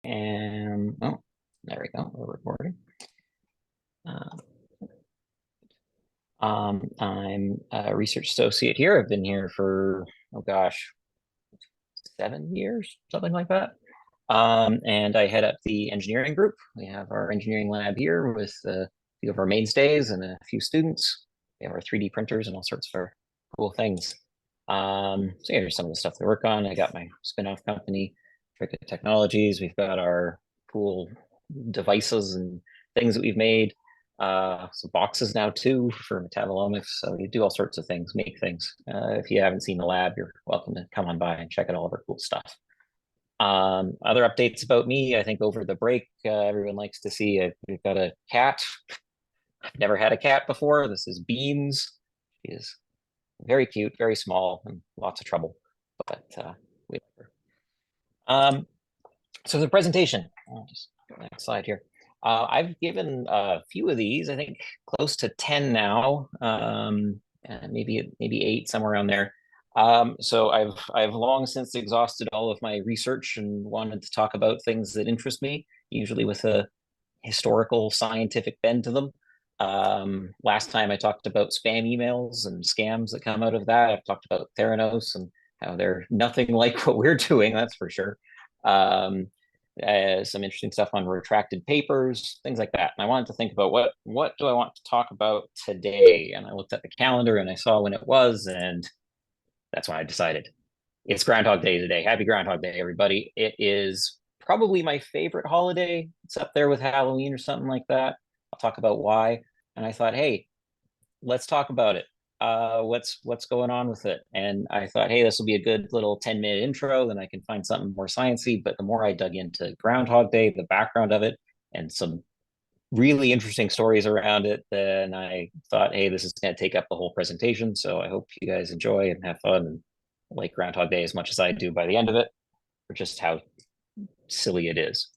And oh, there we go. We're recording. Uh, I'm a research associate here. I've been here for, oh gosh, 7 years, something like that. And I head up the engineering group. We have our engineering lab here with a few of our mainstays and a few students. We have our 3D printers and all sorts of cool things. So yeah, here's some of the stuff they work on. I got my spin-off company, Tricket Technologies. We've got our cool devices and things that we've made. Some boxes now too for metabolomics. So you do all sorts of things, make things. If you haven't seen the lab, you're welcome to come on by and check out all of our cool stuff. Other updates about me, I think over the break, everyone likes to see we've got a cat. I've never had a cat before. This is Beans. She is very cute, very small, and lots of trouble. But we love her. So the presentation, I'll just go next slide here. I've given a few of these, I think close to 10 now, maybe 8, somewhere around there. So I've long since exhausted all of my research and wanted to talk about things that interest me, usually with a historical scientific bend to them. Last time I talked about spam emails and scams that come out of that. I've talked about Theranos and how they're nothing like what we're doing, that's for sure. Some interesting stuff on retracted papers, things like that. And I wanted to think about what do I want to talk about today? And I looked at the calendar and I saw when it was, and that's when I decided it's Groundhog Day today. Happy Groundhog Day, everybody. It is probably my favorite holiday. It's up there with Halloween or something like that. I'll talk about why. And I thought, hey, let's talk about it. What's going on with it? And I thought, hey, this will be a good little 10-minute intro. Then I can find something more sciencey. But the more I dug into Groundhog Day, the background of it, and some really interesting stories around it, then I thought, hey, this is going to take up the whole presentation. So I hope you guys enjoy and have fun and like Groundhog Day as much as I do by the end of it, for just how silly it is.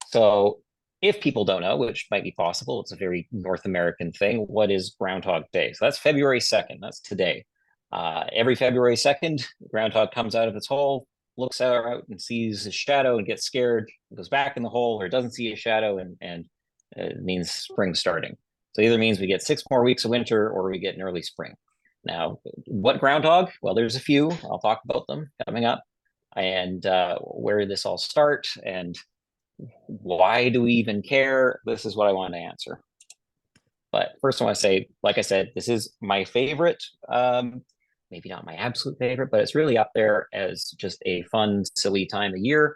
So if people don't know, which might be possible, it's a very North American thing. What is Groundhog Day? So that's February 2nd. That's today. Every February 2nd, Groundhog comes out of its hole, looks out and sees a shadow and gets scared, goes back in the hole, or doesn't see a shadow, and it means spring starting. So either means we get 6 more weeks of winter or we get an early spring. Now, what groundhog? Well, there's a few. I'll talk about them coming up, and where did this all start, and why do we even care? This is what I want to answer. But first, I want to say, like I said, this is my favorite. Maybe not my absolute favorite, but it's really up there as just a fun, silly time of year.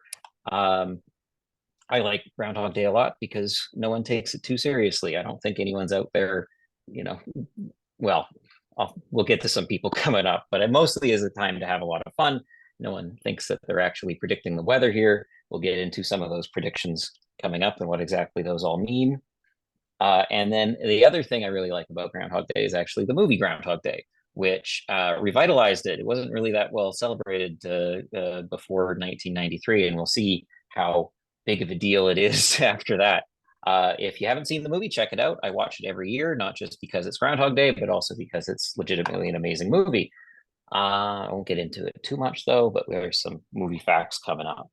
I like Groundhog Day a lot because no one takes it too seriously. I don't think anyone's out there, you know, well, we'll get to some people coming up, but it mostly is a time to have a lot of fun. No one thinks that they're actually predicting the weather here. We'll get into some of those predictions coming up and what exactly those all mean. And then the other thing I really like about Groundhog Day is actually the movie Groundhog Day, which revitalized it. It wasn't really that well celebrated before 1993, and we'll see how big of a deal it is after that. If you haven't seen the movie, check it out. I watch it every year, not just because it's Groundhog Day, but also because it's legitimately an amazing movie. I won't get into it too much though, but there's some movie facts coming up.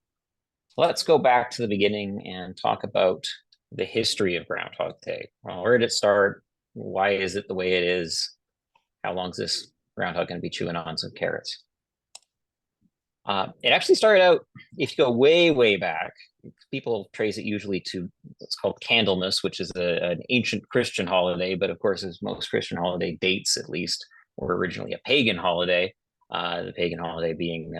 Let's go back to the beginning and talk about the history of Groundhog Day. Well, where did it start? Why is it the way it is? How long is this groundhog going to be chewing on some carrots? It actually started out, if you go way, way back, people trace it usually to what's called Candlemas, which is an ancient Christian holiday, but of course, as most Christian holiday dates, at least, were originally a pagan holiday. The pagan holiday being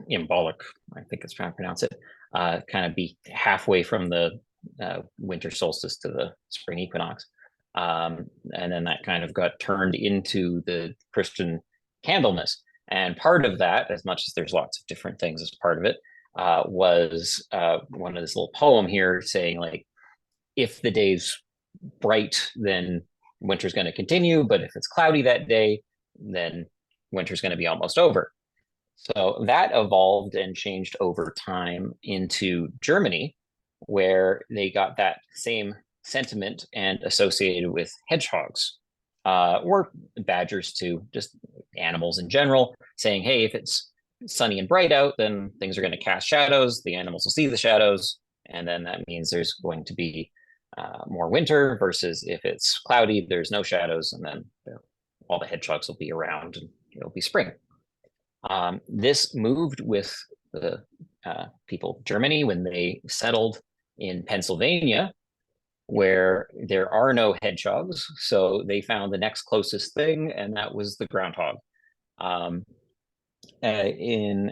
Imbolic, I think it's trying to pronounce it, kind of be halfway from the winter solstice to the spring equinox. And then that kind of got turned into the Christian Candlemas. And part of that, as much as there's lots of different things as part of it, was one of this little poem here saying, like, if the day's bright, then winter's going to continue. But if it's cloudy that day, then winter's going to be almost over. So that evolved and changed over time into Germany, where they got that same sentiment and associated with hedgehogs, or badgers too, just animals in general, saying, hey, if it's sunny and bright out, then things are going to cast shadows. The animals will see the shadows, and then that means there's going to be more winter, versus if it's cloudy, there's no shadows, and then all the hedgehogs will be around and it'll be spring. This moved with the people of Germany when they settled in Pennsylvania, where there are no hedgehogs. So they found the next closest thing, and that was the groundhog. In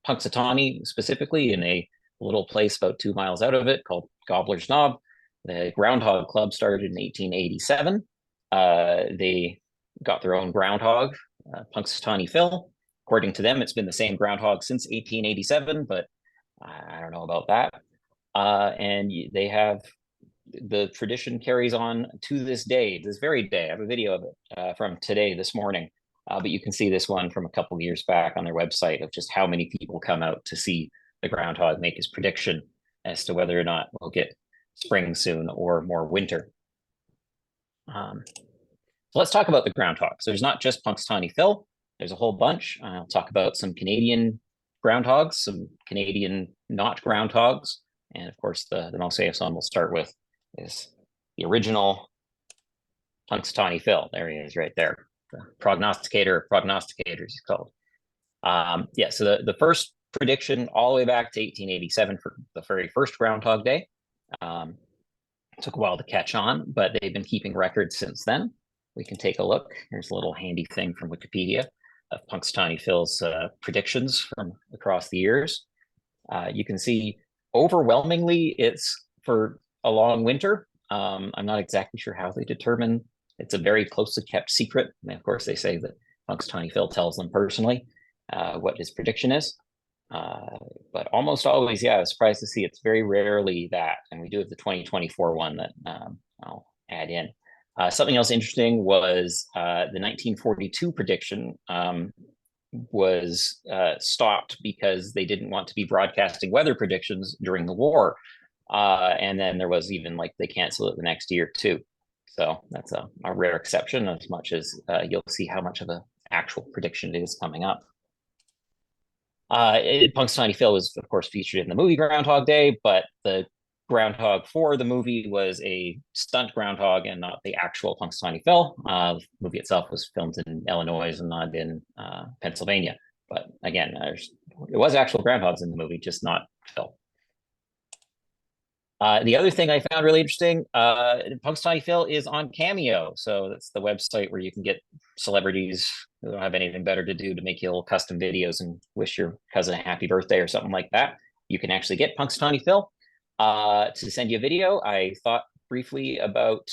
Punxsutawney, specifically, in a little place about 2 miles out of it called Gobbler's Knob, the Groundhog Club started in 1887. They got their own groundhog, Punxsutawney Phil. According to them, it's been the same groundhog since 1887, but I don't know about that. And they have, the tradition carries on to this day, this very day. I have a video of it from today, this morning. But you can see this one from a couple of years back on their website of just how many people come out to see the groundhog make his prediction as to whether or not we'll get spring soon or more winter. So let's talk about the groundhogs. There's not just Punxsutawney Phil. There's a whole bunch. I'll talk about some Canadian groundhogs, some Canadian not groundhogs, and of course the most famous one we'll start with is the original Punxsutawney Phil. There he is right there. The prognosticators, he's called. Yeah, so the first prediction all the way back to 1887 for the very first Groundhog Day. Took a while to catch on, but they've been keeping records since then. We can take a look. Here's a little handy thing from Wikipedia of Punxsutawney Phil's predictions from across the years. You can see overwhelmingly it's for a long winter. I'm not exactly sure how they determine. It's a very closely kept secret. And of course, they say that Punxsutawney Phil tells them personally what his prediction is. But almost always, yeah, I was surprised to see it's very rarely that. And we do have the 2024 one that I'll add in. Something else interesting was the 1942 prediction was stopped because they didn't want to be broadcasting weather predictions during the war. And then there was even like they canceled it the next year too. So that's a rare exception, as much as you'll see how much of an actual prediction it is coming up. Punxsutawney Phil was, of course, featured in the movie Groundhog Day, but the groundhog for the movie was a stunt groundhog and not the actual Punxsutawney Phil. The movie itself was filmed in Illinois and not in Pennsylvania. But again, it was actual groundhogs in the movie, just not Phil. The other thing I found really interesting, Punxsutawney Phil is on Cameo. So that's the website where you can get celebrities who don't have anything better to do to make you little custom videos and wish your cousin a happy birthday or something like that. You can actually get Punxsutawney Phil to send you a video. I thought briefly about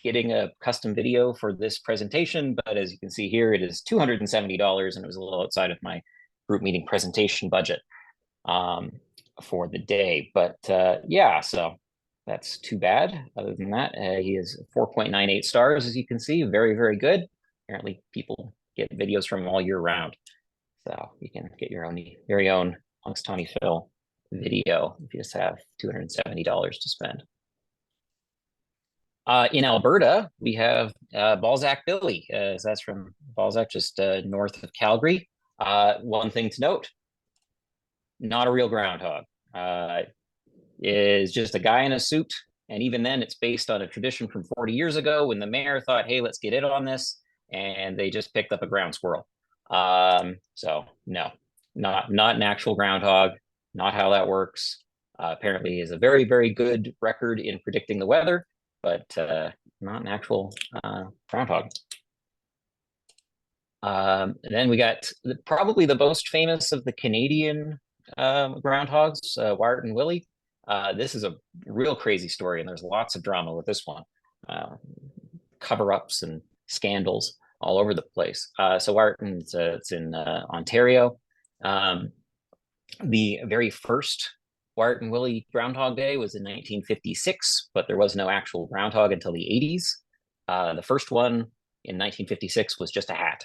getting a custom video for this presentation, but as you can see here, it is $270, and it was a little outside of my group meeting presentation budget for the day. But yeah, so that's too bad. Other than that, he is 4.98 stars, as you can see. Very, very good. Apparently people get videos from him all year round. So you can get your own very own Punxsutawney Phil video if you just have $270 to spend. In Alberta, we have Balzac Billy. That's from Balzac, just north of Calgary. One thing to note, not a real groundhog. Is just a guy in a suit. And even then, it's based on a tradition from 40 years ago when the mayor thought, hey, let's get in on this. And they just picked up a ground squirrel. So no, not an actual groundhog, not how that works. Apparently he has a very, very good record in predicting the weather, but not an actual groundhog. Then we got probably the most famous of the Canadian groundhogs, Wyatt and Willie. This is a real crazy story, and there's lots of drama with this one. Cover-ups and scandals all over the place. So Wyatt, it's in Ontario. The very first Wyatt and Willie Groundhog Day was in 1956, but there was no actual groundhog until the 80s. The first one in 1956 was just a hat.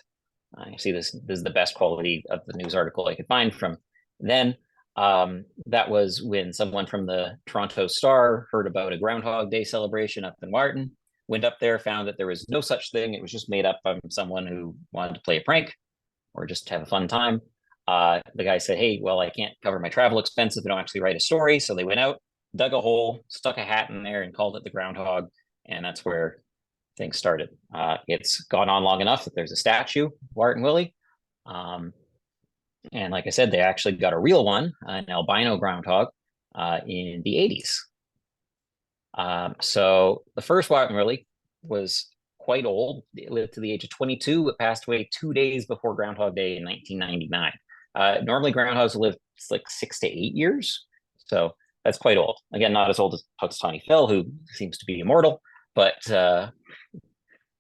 You see this is the best quality of the news article I could find from then. That was when someone from the Toronto Star heard about a Groundhog Day celebration up in Martin, went up there, found that there was no such thing. It was just made up by someone who wanted to play a prank or just have a fun time. The guy said, hey, well, I can't cover my travel expenses if I don't actually write a story. So they went out, dug a hole, stuck a hat in there, and called it the Groundhog. And that's where things started. It's gone on long enough that there's a statue, Wart and Willie. And like I said, they actually got a real one, an albino groundhog, in the 80s. So the first Wart and Willie was quite old. It lived to the age of 22. It passed away 2 days before Groundhog Day in 1999. Normally, groundhogs live like 6 to 8 years. So that's quite old. Again, not as old as Punxsutawney Phil, who seems to be immortal. But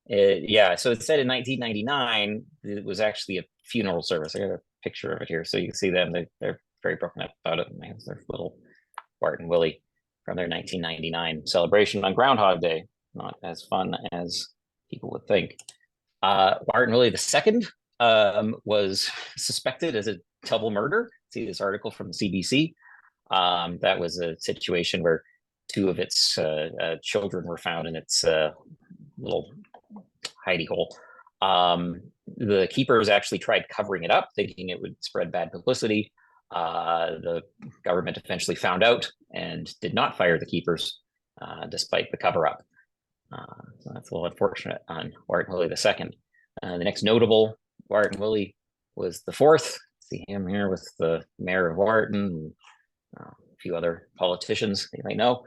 yeah, so it said in 1999, it was actually a funeral service. I got a picture of it here. So you can see them. They're very broken up about it. And they have their little Wart and Willie from their 1999 celebration on Groundhog Day. Not as fun as people would think. Wart and Willie II was suspected as a double murder. See this article from the CBC. That was a situation where two of its children were found in its little hidey hole. The keepers actually tried covering it up, thinking it would spread bad publicity. The government eventually found out and did not fire the keepers, despite the cover-up. So that's a little unfortunate on Wart and Willie II. The next notable Wart and Willie was the fourth. See him here with the mayor of Wharton and a few other politicians you might know.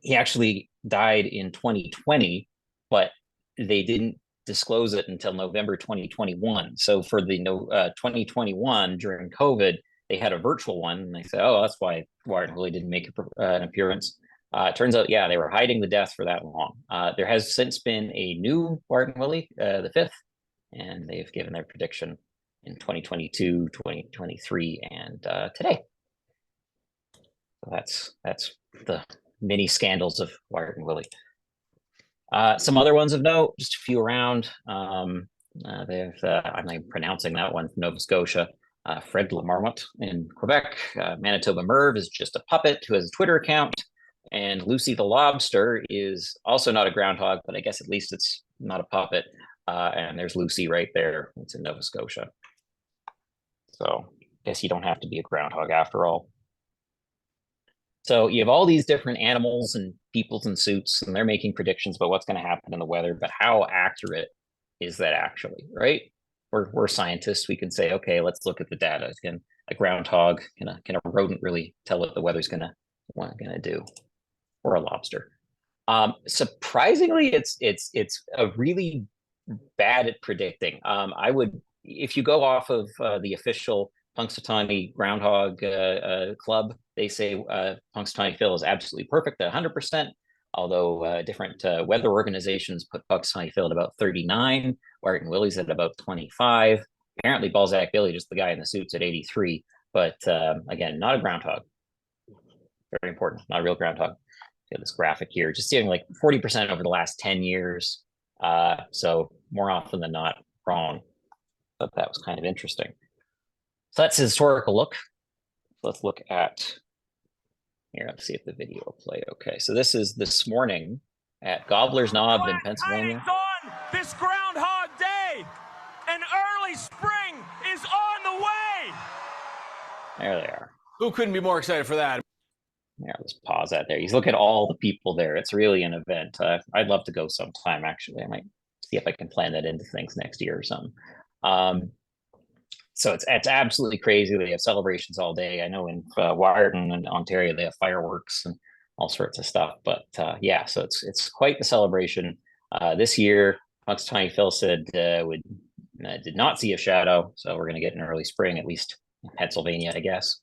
He actually died in 2020, but they didn't disclose it until November 2021. So for the 2021 during COVID, they had a virtual one, and they said, "Oh, that's why Wart and Willie didn't make an appearance." It turns out, yeah, they were hiding the death for that long. There has since been a new Wart and Willie, the fifth, and they've given their prediction in 2022, 2023, and today. So that's the mini scandals of Wart and Willie. Some other ones of note, just a few around. I'm not pronouncing that one, from Nova Scotia. Fred Lamarmont in Quebec. Manitoba Merv is just a puppet who has a Twitter account. And Lucy the Lobster is also not a groundhog, but I guess at least it's not a puppet. And there's Lucy right there. It's in Nova Scotia. So I guess you don't have to be a groundhog after all. So you have all these different animals and peoples in suits, and they're making predictions about what's going to happen in the weather. But how accurate is that actually, right? We're scientists. We can say, okay, let's look at the data. Can a groundhog, can a rodent really tell what the weather's gonna do? Or a lobster? Surprisingly, it's a really bad at predicting. I would, if you go off of the official Punxsutawney Groundhog Club, they say Punxsutawney Phil is absolutely perfect at 100%, although different weather organizations put Punxsutawney Phil at about 39, Wart and Willie's at about 25. Apparently Balzac Billy, just the guy in the suits, at 83, but again, not a groundhog. Very important, not a real groundhog. This graphic here, just seeing like 40% over the last 10 years. So more often than not, wrong. But that was kind of interesting. So that's a historical look. Let's look at here. Let's see if the video will play. Okay, so this is this morning at Gobbler's Knob in Pennsylvania. On this Groundhog Day, an early spring is on the way. There they are. Who couldn't be more excited for that? Yeah, let's pause that there. You look at all the people there. It's really an event. I'd love to go sometime, actually. I might see if I can plan that into things next year or something. So it's absolutely crazy. They have celebrations all day. I know in Wharton and Ontario, they have fireworks and all sorts of stuff. But yeah, so it's quite the celebration. This year, Punxsutawney Phil said did not see a shadow. So we're going to get an early spring, at least in Pennsylvania, I guess.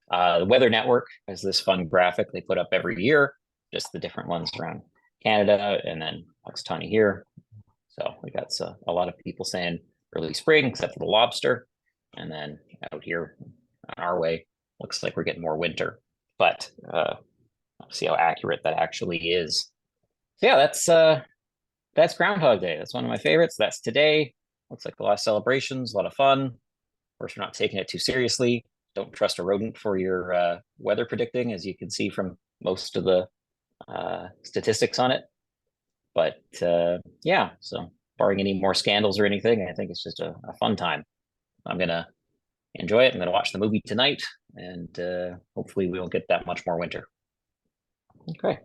The Weather Network has this fun graphic they put up every year, just the different ones around Canada, and then Punxsutawney here. So we got a lot of people saying early spring, except for the lobster. And then out here on our way, looks like we're getting more winter. But see how accurate that actually is. So yeah, that's Groundhog Day. That's one of my favorites. That's today. Looks like a lot of celebrations, a lot of fun. Of course, we're not taking it too seriously. Don't trust a rodent for your weather predicting, as you can see from most of the statistics on it. But yeah, so barring any more scandals or anything, I think it's just a fun time. I'm gonna enjoy it. I'm gonna watch the movie tonight, and hopefully we won't get that much more winter. Okay.